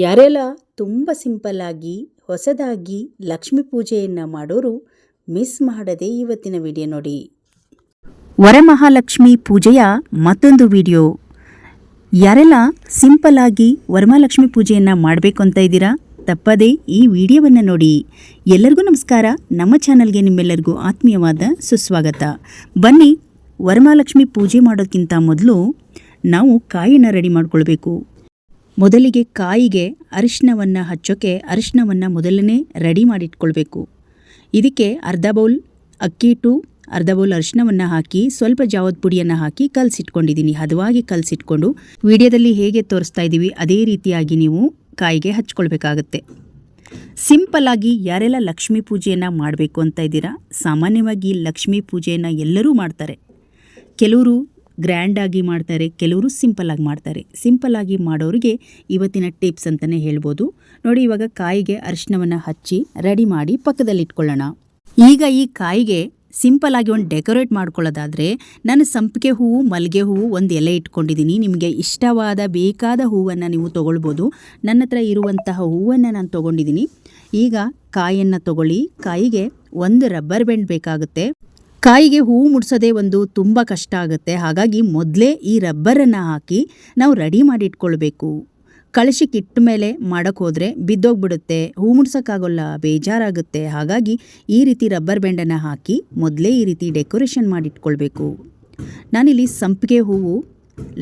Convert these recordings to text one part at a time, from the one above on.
ಯಾರೆಲ್ಲ ತುಂಬ ಸಿಂಪಲ್ಲಾಗಿ ಹೊಸದಾಗಿ ಲಕ್ಷ್ಮೀ ಪೂಜೆಯನ್ನು ಮಾಡೋರು ಮಿಸ್ ಮಾಡದೆ ಇವತ್ತಿನ ವಿಡಿಯೋ ನೋಡಿ. ವರಮಹಾಲಕ್ಷ್ಮಿ ಪೂಜೆಯ ಮತ್ತೊಂದು ವಿಡಿಯೋ. ಯಾರೆಲ್ಲ ಸಿಂಪಲ್ಲಾಗಿ ವರಮಹಾಲಕ್ಷ್ಮಿ ಪೂಜೆಯನ್ನು ಮಾಡಬೇಕು ಅಂತ ಇದ್ದೀರಾ, ತಪ್ಪದೇ ಈ ವಿಡಿಯೋವನ್ನು ನೋಡಿ. ಎಲ್ಲರಿಗೂ ನಮಸ್ಕಾರ. ನಮ್ಮ ಚಾನಲ್ಗೆ ನಿಮ್ಮೆಲ್ಲರಿಗೂ ಆತ್ಮೀಯವಾದ ಸುಸ್ವಾಗತ. ಬನ್ನಿ, ವರಮಹಾಲಕ್ಷ್ಮಿ ಪೂಜೆ ಮಾಡೋಕ್ಕಿಂತ ಮೊದಲು ನಾವು ಕಾಯಿನ ರೆಡಿ ಮಾಡ್ಕೊಳ್ಬೇಕು. ಮೊದಲಿಗೆ ಕಾಯಿಗೆ ಅರಿಶಿನವನ್ನು ಹಚ್ಚೋಕ್ಕೆ ಅರಿಶಿನವನ್ನು ಮೊದಲನೇ ರೆಡಿ ಮಾಡಿಟ್ಕೊಳ್ಬೇಕು. ಇದಕ್ಕೆ ಅರ್ಧ ಬೌಲ್ ಅಕ್ಕಿ ಹಿಟ್ಟು, ಅರ್ಧ ಬೌಲ್ ಅರಿಶಿನವನ್ನು ಹಾಕಿ ಸ್ವಲ್ಪ ಜಾವದ ಪುಡಿಯನ್ನು ಹಾಕಿ ಕಲಸಿಟ್ಕೊಂಡಿದ್ದೀನಿ. ಹದವಾಗಿ ಕಲಸಿಟ್ಕೊಂಡು ವಿಡಿಯೋದಲ್ಲಿ ಹೇಗೆ ತೋರಿಸ್ತಾ ಇದ್ದೀವಿ ಅದೇ ರೀತಿಯಾಗಿ ನೀವು ಕಾಯಿಗೆ ಹಚ್ಕೊಳ್ಬೇಕಾಗತ್ತೆ. ಸಿಂಪಲ್ಲಾಗಿ ಯಾರೆಲ್ಲ ಲಕ್ಷ್ಮೀ ಪೂಜೆಯನ್ನು ಮಾಡಬೇಕು ಅಂತ ಇದ್ದೀರಾ, ಸಾಮಾನ್ಯವಾಗಿ ಲಕ್ಷ್ಮೀ ಪೂಜೆಯನ್ನು ಎಲ್ಲರೂ ಮಾಡ್ತಾರೆ. ಕೆಲವರು ಗ್ರ್ಯಾಂಡಾಗಿ ಮಾಡ್ತಾರೆ, ಕೆಲವರು ಸಿಂಪಲ್ಲಾಗಿ ಮಾಡ್ತಾರೆ. ಸಿಂಪಲ್ಲಾಗಿ ಮಾಡೋರಿಗೆ ಇವತ್ತಿನ ಟಿಪ್ಸ್ ಅಂತಲೇ ಹೇಳ್ಬೋದು ನೋಡಿ. ಇವಾಗ ಕಾಯಿಗೆ ಅರಿಶಿನವನ್ನು ಹಚ್ಚಿ ರೆಡಿ ಮಾಡಿ ಪಕ್ಕದಲ್ಲಿ ಇಟ್ಕೊಳ್ಳೋಣ. ಈಗ ಈ ಕಾಯಿಗೆ ಸಿಂಪಲ್ಲಾಗಿ ಒಂದು ಡೆಕೋರೇಟ್ ಮಾಡ್ಕೊಳ್ಳೋದಾದರೆ ನಾನು ಸಂಪಿಗೆ ಹೂವು, ಮಲ್ಲಿಗೆ ಹೂವು ಒಂದು ಎಲೆ ಇಟ್ಕೊಂಡಿದ್ದೀನಿ. ನಿಮಗೆ ಇಷ್ಟವಾದ ಬೇಕಾದ ಹೂವನ್ನು ನೀವು ತೊಗೊಳ್ಬೋದು. ನನ್ನ ಹತ್ರ ಇರುವಂತಹ ಹೂವನ್ನು ನಾನು ತೊಗೊಂಡಿದ್ದೀನಿ. ಈಗ ಕಾಯಿಯನ್ನು ತೊಗೊಳ್ಳಿ. ಕಾಯಿಗೆ ಒಂದು ರಬ್ಬರ್ ಬ್ಯಾಂಡ್ ಬೇಕಾಗುತ್ತೆ. ಕಾಯಿಗೆ ಹೂವು ಮುಡ್ಸೋದೇ ಒಂದು ತುಂಬ ಕಷ್ಟ ಆಗುತ್ತೆ. ಹಾಗಾಗಿ ಮೊದಲೇ ಈ ರಬ್ಬರನ್ನು ಹಾಕಿ ನಾವು ರೆಡಿ ಮಾಡಿ ಇಟ್ಕೊಳ್ಬೇಕು. ಕಳಶಕ್ಕೆ ಇಟ್ಟ ಮೇಲೆ ಮಾಡೋಕ್ಕೆ ಹೋದರೆ ಬಿದ್ದೋಗ್ಬಿಡುತ್ತೆ, ಹೂ ಮುಡ್ಸೋಕ್ಕಾಗೋಲ್ಲ, ಬೇಜಾರಾಗುತ್ತೆ. ಹಾಗಾಗಿ ಈ ರೀತಿ ರಬ್ಬರ್ ಬ್ಯಾಂಡನ್ನು ಹಾಕಿ ಮೊದಲೇ ಈ ರೀತಿ ಡೆಕೋರೇಷನ್ ಮಾಡಿ ಇಟ್ಕೊಳ್ಬೇಕು. ನಾನಿಲ್ಲಿ ಸಂಪಿಗೆ ಹೂವು,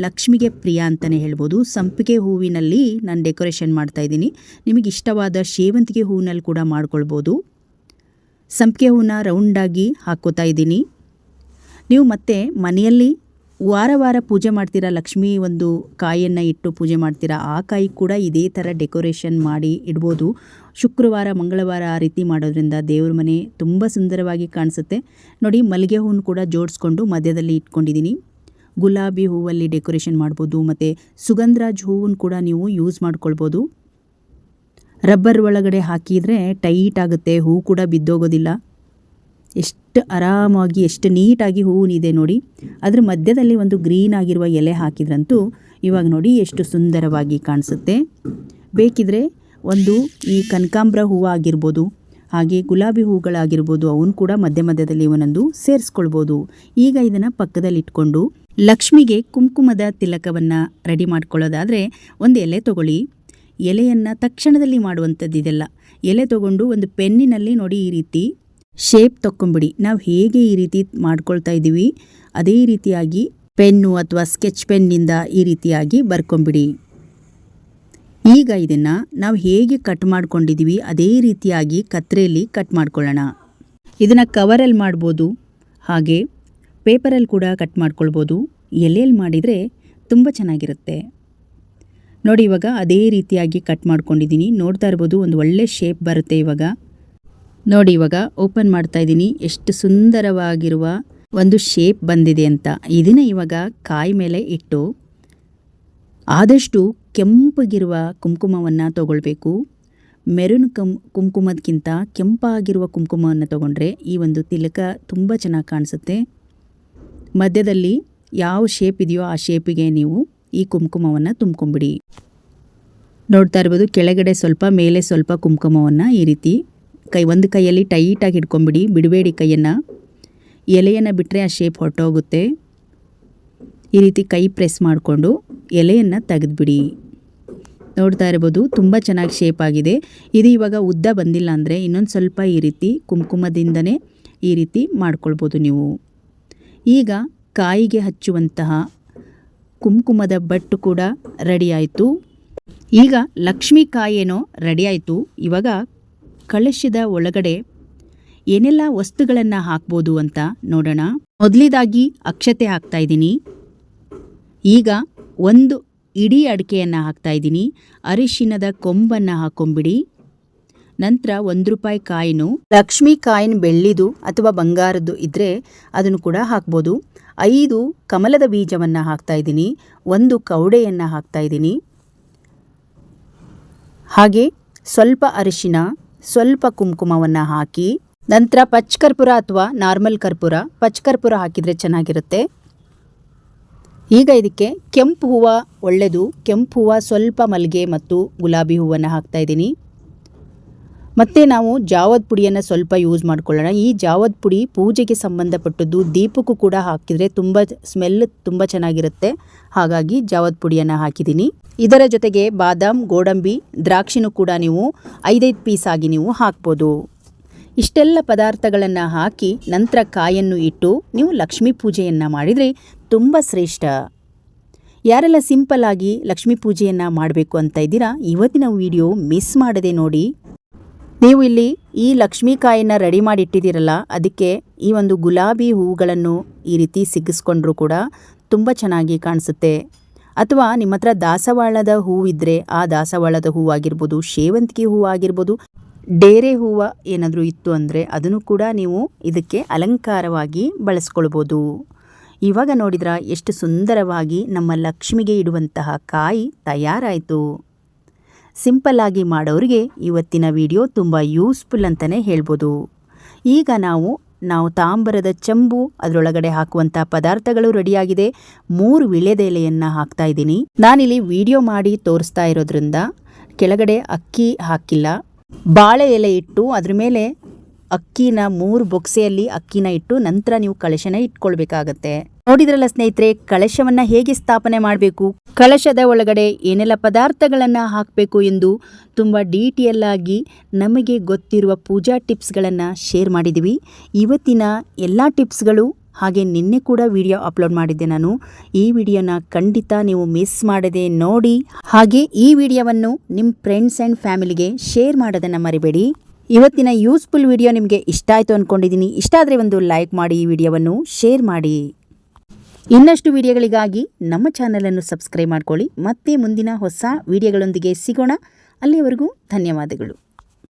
ಲಕ್ಷ್ಮಿಗೆ ಪ್ರಿಯ ಅಂತಲೇ ಹೇಳ್ಬೋದು, ಸಂಪಿಗೆ ಹೂವಿನಲ್ಲಿ ನಾನು ಡೆಕೋರೇಷನ್ ಮಾಡ್ತಾಯಿದ್ದೀನಿ. ನಿಮಗೆ ಇಷ್ಟವಾದ ಸೇವಂತಿಗೆ ಹೂವಿನಲ್ಲಿ ಕೂಡ ಮಾಡ್ಕೊಳ್ಬೋದು. ಸಂಪಿಗೆ ಹೂವನ್ನ ರೌಂಡಾಗಿ ಹಾಕ್ಕೋತಾ ಇದ್ದೀನಿ. ನೀವು ಮತ್ತೆ ಮನೆಯಲ್ಲಿ ವಾರ ಪೂಜೆ ಮಾಡ್ತೀರಾ, ಲಕ್ಷ್ಮಿ ಒಂದು ಕಾಯಿಯನ್ನು ಇಟ್ಟು ಪೂಜೆ ಮಾಡ್ತೀರಾ, ಆ ಕಾಯಿ ಕೂಡ ಇದೇ ಥರ ಡೆಕೋರೇಷನ್ ಮಾಡಿ ಇಡ್ಬೋದು. ಶುಕ್ರವಾರ, ಮಂಗಳವಾರ ಆ ರೀತಿ ಮಾಡೋದ್ರಿಂದ ದೇವ್ರ ಮನೆ ತುಂಬ ಸುಂದರವಾಗಿ ಕಾಣಿಸುತ್ತೆ ನೋಡಿ. ಮಲ್ಲಿಗೆ ಹೂವನ್ನು ಕೂಡ ಜೋಡಿಸ್ಕೊಂಡು ಮಧ್ಯದಲ್ಲಿ ಇಟ್ಕೊಂಡಿದ್ದೀನಿ. ಗುಲಾಬಿ ಹೂವಲ್ಲಿ ಡೆಕೋರೇಷನ್ ಮಾಡ್ಬೋದು, ಮತ್ತು ಸುಗಂಧರಾಜ್ ಹೂವನ್ನು ಕೂಡ ನೀವು ಯೂಸ್ ಮಾಡ್ಕೊಳ್ಬೋದು. ರಬ್ಬರ್ ಒಳಗಡೆ ಹಾಕಿದರೆ ಟೈಟ್ ಆಗುತ್ತೆ, ಹೂ ಕೂಡ ಬಿದ್ದೋಗೋದಿಲ್ಲ. ಎಷ್ಟು ಆರಾಮಾಗಿ ಎಷ್ಟು ನೀಟಾಗಿ ಹೂವಿದೆ ನೋಡಿ. ಅದ್ರ ಮಧ್ಯದಲ್ಲಿ ಒಂದು ಗ್ರೀನ್ ಆಗಿರುವ ಎಲೆ ಹಾಕಿದ್ರಂತೂ ಇವಾಗ ನೋಡಿ ಎಷ್ಟು ಸುಂದರವಾಗಿ ಕಾಣಿಸುತ್ತೆ. ಬೇಕಿದ್ರೆ ಒಂದು ಈ ಕನಕಾಂಬರ ಹೂವು ಆಗಿರ್ಬೋದು, ಹಾಗೆ ಗುಲಾಬಿ ಹೂಗಳಾಗಿರ್ಬೋದು, ಅವನು ಕೂಡ ಮಧ್ಯದಲ್ಲಿ ಒಂದೊಂದು ಸೇರಿಸ್ಕೊಳ್ಬೋದು. ಈಗ ಇದನ್ನು ಪಕ್ಕದಲ್ಲಿ ಇಟ್ಕೊಂಡು ಲಕ್ಷ್ಮಿಗೆ ಕುಂಕುಮದ ತಿಲಕವನ್ನು ರೆಡಿ ಮಾಡ್ಕೊಳ್ಳೋದಾದರೆ ಒಂದು ಎಲೆ ತೊಗೊಳ್ಳಿ. ಎಲೆಯನ್ನು ತಕ್ಷಣದಲ್ಲಿ ಮಾಡುವಂಥದ್ದು ಇದೆಲ್ಲ. ಎಲೆ ತೊಗೊಂಡು ಒಂದು ಪೆನ್ನಿನಲ್ಲಿ ನೋಡಿ ಈ ರೀತಿ ಶೇಪ್ ತಕ್ಕೊಂಬಿಡಿ. ನಾವು ಹೇಗೆ ಈ ರೀತಿ ಮಾಡ್ಕೊಳ್ತಾ ಇದ್ದೀವಿ ಅದೇ ರೀತಿಯಾಗಿ ಪೆನ್ನು ಅಥವಾ ಸ್ಕೆಚ್ ಪೆನ್ನಿಂದ ಈ ರೀತಿಯಾಗಿ ಬರ್ಕೊಂಬಿಡಿ. ಈಗ ಇದನ್ನು ನಾವು ಹೇಗೆ ಕಟ್ ಮಾಡ್ಕೊಂಡಿದ್ದೀವಿ ಅದೇ ರೀತಿಯಾಗಿ ಕತ್ತರಿಯಲ್ಲಿ ಕಟ್ ಮಾಡ್ಕೊಳ್ಳೋಣ. ಇದನ್ನು ಕವರಲ್ಲಿ ಮಾಡ್ಬೋದು, ಹಾಗೆ ಪೇಪರಲ್ಲಿ ಕೂಡ ಕಟ್ ಮಾಡ್ಕೊಳ್ಬೋದು. ಎಲೆಯಲ್ಲಿ ಮಾಡಿದರೆ ತುಂಬ ಚೆನ್ನಾಗಿರುತ್ತೆ ನೋಡಿ. ಇವಾಗ ಅದೇ ರೀತಿಯಾಗಿ ಕಟ್ ಮಾಡ್ಕೊಂಡಿದ್ದೀನಿ. ನೋಡ್ತಾ ಇರ್ಬೋದು ಒಂದು ಒಳ್ಳೆ ಶೇಪ್ ಬರುತ್ತೆ. ಇವಾಗ ನೋಡಿ, ಇವಾಗ ಓಪನ್ ಮಾಡ್ತಾ ಇದ್ದೀನಿ. ಎಷ್ಟು ಸುಂದರವಾಗಿರುವ ಒಂದು ಶೇಪ್ ಬಂದಿದೆ ಅಂತ. ಇದನ್ನು ಇವಾಗ ಕಾಯಿ ಮೇಲೆ ಇಟ್ಟು ಆದಷ್ಟು ಕೆಂಪಗಿರುವ ಕುಂಕುಮವನ್ನು ತಗೊಳ್ಬೇಕು. ಮೆರೂನ್ ಕುಂಕುಮದಕ್ಕಿಂತ ಕೆಂಪಾಗಿರುವ ಕುಂಕುಮವನ್ನು ತಗೊಂಡ್ರೆ ಈ ಒಂದು ತಿಲಕ ತುಂಬ ಚೆನ್ನಾಗಿ ಕಾಣಿಸುತ್ತೆ. ಮಧ್ಯದಲ್ಲಿ ಯಾವ ಶೇಪ್ ಇದೆಯೋ ಆ ಶೇಪಿಗೆ ನೀವು ಈ ಕುಂಕುಮವನ್ನು ತುಂಬ್ಕೊಂಬಿಡಿ. ನೋಡ್ತಾ ಇರ್ಬೋದು ಕೆಳಗಡೆ ಸ್ವಲ್ಪ, ಮೇಲೆ ಸ್ವಲ್ಪ ಕುಂಕುಮವನ್ನು ಈ ರೀತಿ ಒಂದು ಕೈಯಲ್ಲಿ ಟೈಟಾಗಿ ಹಿಡ್ಕೊಂಬಿಡಿ, ಬಿಡಬೇಡಿ ಕೈಯನ್ನು. ಎಲೆಯನ್ನು ಬಿಟ್ಟರೆ ಆ ಶೇಪ್ ಹೊರಟೋಗುತ್ತೆ. ಈ ರೀತಿ ಕೈ ಪ್ರೆಸ್ ಮಾಡಿಕೊಂಡು ಎಲೆಯನ್ನು ತೆಗೆದುಬಿಡಿ. ನೋಡ್ತಾ ಇರ್ಬೋದು ತುಂಬ ಚೆನ್ನಾಗಿ ಶೇಪ್ ಆಗಿದೆ. ಇದು ಇವಾಗ ಉದ್ದ ಬಂದಿಲ್ಲ ಅಂದರೆ ಇನ್ನೊಂದು ಸ್ವಲ್ಪ ಈ ರೀತಿ ಕುಂಕುಮದಿಂದನೇ ಈ ರೀತಿ ಮಾಡ್ಕೊಳ್ಬೋದು ನೀವು. ಈಗ ಕಾಯಿಗೆ ಹಚ್ಚುವಂತಹ ಕುಂಕುಮದ ಬಟ್ಟು ಕೂಡ ರೆಡಿ ಆಯಿತು. ಈಗ ಲಕ್ಷ್ಮೀ ಕಾಯೇನೋ ರೆಡಿ ಆಯಿತು. ಇವಾಗ ಕಳಶದ ಒಳಗಡೆ ಏನೆಲ್ಲ ವಸ್ತುಗಳನ್ನು ಹಾಕ್ಬೋದು ಅಂತ ನೋಡೋಣ. ಮೊದಲಿದಾಗಿ ಅಕ್ಷತೆ ಹಾಕ್ತಾ ಇದ್ದೀನಿ. ಈಗ ಒಂದು ಇಡೀ ಅಡಿಕೆಯನ್ನು ಹಾಕ್ತಾ ಇದ್ದೀನಿ. ಅರಿಶಿನದ ಕೊಂಬನ್ನು ಹಾಕೊಂಬಿಡಿ. ನಂತರ ₹1 ಕಾಯಿನು, ಲಕ್ಷ್ಮೀ ಕಾಯಿನ್ ಬೆಳ್ಳಿದು ಅಥವಾ ಬಂಗಾರದ್ದು ಇದ್ದರೆ ಅದನ್ನು ಕೂಡ ಹಾಕ್ಬೋದು. 5 ಕಮಲದ ಬೀಜವನ್ನು ಹಾಕ್ತಾ ಇದ್ದೀನಿ. 1 ಕವಡೆಯನ್ನು ಹಾಕ್ತಾ ಇದ್ದೀನಿ. ಹಾಗೆ ಸ್ವಲ್ಪ ಅರಿಶಿನ, ಸ್ವಲ್ಪ ಕುಂಕುಮವನ್ನು ಹಾಕಿ ನಂತರ ಪಚ್ಚಕರ್ಪೂರ ಅಥವಾ ನಾರ್ಮಲ್ ಕರ್ಪೂರ, ಪಚ್ಚಕರ್ಪೂರ ಹಾಕಿದರೆ ಚೆನ್ನಾಗಿರುತ್ತೆ. ಈಗ ಇದಕ್ಕೆ ಕೆಂಪು ಹೂವು ಒಳ್ಳೆಯದು. ಕೆಂಪು ಹೂವು, ಸ್ವಲ್ಪ ಮಲ್ಲಿಗೆ ಮತ್ತು ಗುಲಾಬಿ ಹೂವನ್ನು ಹಾಕ್ತಾಯಿದ್ದೀನಿ. ಮತ್ತು ನಾವು ಜಾವದ ಪುಡಿಯನ್ನು ಸ್ವಲ್ಪ ಯೂಸ್ ಮಾಡ್ಕೊಳ್ಳೋಣ. ಈ ಜಾವದ ಪುಡಿ ಪೂಜೆಗೆ ಸಂಬಂಧಪಟ್ಟದ್ದು, ದೀಪಕ್ಕೂ ಕೂಡ ಹಾಕಿದರೆ ಸ್ಮೆಲ್ ತುಂಬ ಚೆನ್ನಾಗಿರುತ್ತೆ. ಹಾಗಾಗಿ ಜಾವದ ಪುಡಿಯನ್ನು ಹಾಕಿದ್ದೀನಿ. ಇದರ ಜೊತೆಗೆ ಬಾದಾಮ್, ಗೋಡಂಬಿ, ದ್ರಾಕ್ಷಿನೂ ಕೂಡ ನೀವು 5 ಪೀಸ್ ಆಗಿ ನೀವು ಹಾಕ್ಬೋದು. ಇಷ್ಟೆಲ್ಲ ಪದಾರ್ಥಗಳನ್ನು ಹಾಕಿ ನಂತರ ಕಾಯನ್ನು ಇಟ್ಟು ನೀವು ಲಕ್ಷ್ಮೀ ಪೂಜೆಯನ್ನು ಮಾಡಿದರೆ ತುಂಬ ಶ್ರೇಷ್ಠ. ಯಾರೆಲ್ಲ ಸಿಂಪಲ್ ಆಗಿ ಲಕ್ಷ್ಮೀ ಪೂಜೆಯನ್ನು ಮಾಡಬೇಕು ಅಂತ ಇದ್ದೀರಾ, ಇವತ್ತಿನ ವಿಡಿಯೋ ಮಿಸ್ ಮಾಡದೆ ನೋಡಿ. ನೀವು ಇಲ್ಲಿ ಈ ಲಕ್ಷ್ಮೀ ಕಾಯನ್ನು ರೆಡಿ ಮಾಡಿ ಇಟ್ಟಿದ್ದೀರಲ್ಲ, ಅದಕ್ಕೆ ಈ ಒಂದು ಗುಲಾಬಿ ಹೂಗಳನ್ನು ಈ ರೀತಿ ಸಿಗ್ಗಿಸ್ಕೊಂಡ್ರೂ ಕೂಡ ತುಂಬ ಚೆನ್ನಾಗಿ ಕಾಣಿಸುತ್ತೆ. ಅಥವಾ ನಿಮ್ಮ ಹತ್ರ ದಾಸವಾಳದ ಹೂವಿದ್ದರೆ ಆ ದಾಸವಾಳದ ಹೂವಾಗಿರ್ಬೋದು, ಸೇವಂತಿಗೆ ಹೂವು ಆಗಿರ್ಬೋದು, ಡೇರೆ ಹೂವು ಏನಾದರೂ ಇತ್ತು ಅಂದರೆ ಅದನ್ನು ಕೂಡ ನೀವು ಇದಕ್ಕೆ ಅಲಂಕಾರವಾಗಿ ಬಳಸ್ಕೊಳ್ಬೋದು. ಇವಾಗ ನೋಡಿದ್ರ ಎಷ್ಟು ಸುಂದರವಾಗಿ ನಮ್ಮ ಲಕ್ಷ್ಮಿಗೆ ಇಡುವಂತಹ ಕಾಯಿ ತಯಾರಾಯಿತು. ಸಿಂಪಲ್ಲಾಗಿ ಮಾಡೋರಿಗೆ ಇವತ್ತಿನ ವಿಡಿಯೋ ತುಂಬ ಯೂಸ್ಫುಲ್ ಅಂತಲೇ ಹೇಳ್ಬೋದು. ಈಗ ನಾವು ತಾಂಬರದ ಚೆಂಬು, ಅದರೊಳಗಡೆ ಹಾಕುವಂಥ ಪದಾರ್ಥಗಳು ರೆಡಿಯಾಗಿದೆ. 3 ವೀಳ್ಯದೆಲೆಯನ್ನು ಹಾಕ್ತಾ ಇದ್ದೀನಿ. ನಾನಿಲ್ಲಿ ವಿಡಿಯೋ ಮಾಡಿ ತೋರಿಸ್ತಾ ಇರೋದ್ರಿಂದ ಕೆಳಗಡೆ ಅಕ್ಕಿ ಹಾಕಿಲ್ಲ. ಬಾಳೆ ಎಲೆ ಇಟ್ಟು ಅದ್ರ ಮೇಲೆ ಅಕ್ಕಿನ 3 ಬೊಕ್ಸೆಯಲ್ಲಿ ಅಕ್ಕಿನ ಇಟ್ಟು ನಂತರ ನೀವು ಕಳಶನ ಇಟ್ಕೊಳ್ಬೇಕಾಗತ್ತೆ. ನೋಡಿದ್ರಲ್ಲ ಸ್ನೇಹಿತರೆ, ಕಳಶವನ್ನು ಹೇಗೆ ಸ್ಥಾಪನೆ ಮಾಡಬೇಕು, ಕಳಶದ ಒಳಗಡೆ ಏನೆಲ್ಲ ಪದಾರ್ಥಗಳನ್ನು ಹಾಕಬೇಕು ಎಂದು ತುಂಬ ಡೀಟೇಲ್ ಆಗಿ ನಮಗೆ ಗೊತ್ತಿರುವ ಪೂಜಾ ಟಿಪ್ಸ್ಗಳನ್ನು ಶೇರ್ ಮಾಡಿದ್ದೀವಿ. ಇವತ್ತಿನ ಎಲ್ಲ ಟಿಪ್ಸ್ಗಳು ಹಾಗೆ ನಿನ್ನೆ ಕೂಡ ವಿಡಿಯೋ ಅಪ್ಲೋಡ್ ಮಾಡಿದ್ದೆ ನಾನು. ಈ ವಿಡಿಯೋನ ಖಂಡಿತ ನೀವು ಮಿಸ್ ಮಾಡದೆ ನೋಡಿ. ಹಾಗೆ ಈ ವಿಡಿಯೋವನ್ನು ನಿಮ್ಮ ಫ್ರೆಂಡ್ಸ್ ಆ್ಯಂಡ್ ಫ್ಯಾಮಿಲಿಗೆ ಶೇರ್ ಮಾಡೋದನ್ನು ಮರಿಬೇಡಿ. ಇವತ್ತಿನ ಯೂಸ್ಫುಲ್ ವಿಡಿಯೋ ನಿಮಗೆ ಇಷ್ಟ ಆಯಿತು ಅಂದ್ಕೊಂಡಿದ್ದೀನಿ. ಇಷ್ಟ ಆದರೆ ಒಂದು ಲೈಕ್ ಮಾಡಿ, ಈ ವಿಡಿಯೋವನ್ನು ಶೇರ್ ಮಾಡಿ. ಇನ್ನಷ್ಟು ವಿಡಿಯೋಗಳಿಗಾಗಿ ನಮ್ಮ ಚಾನಲನ್ನು ಸಬ್ಸ್ಕ್ರೈಬ್ ಮಾಡ್ಕೊಳ್ಳಿ. ಮತ್ತೆ ಮುಂದಿನ ಹೊಸ ವಿಡಿಯೋಗಳೊಂದಿಗೆ ಸಿಗೋಣ. ಅಲ್ಲಿಯವರೆಗೂ ಧನ್ಯವಾದಗಳು.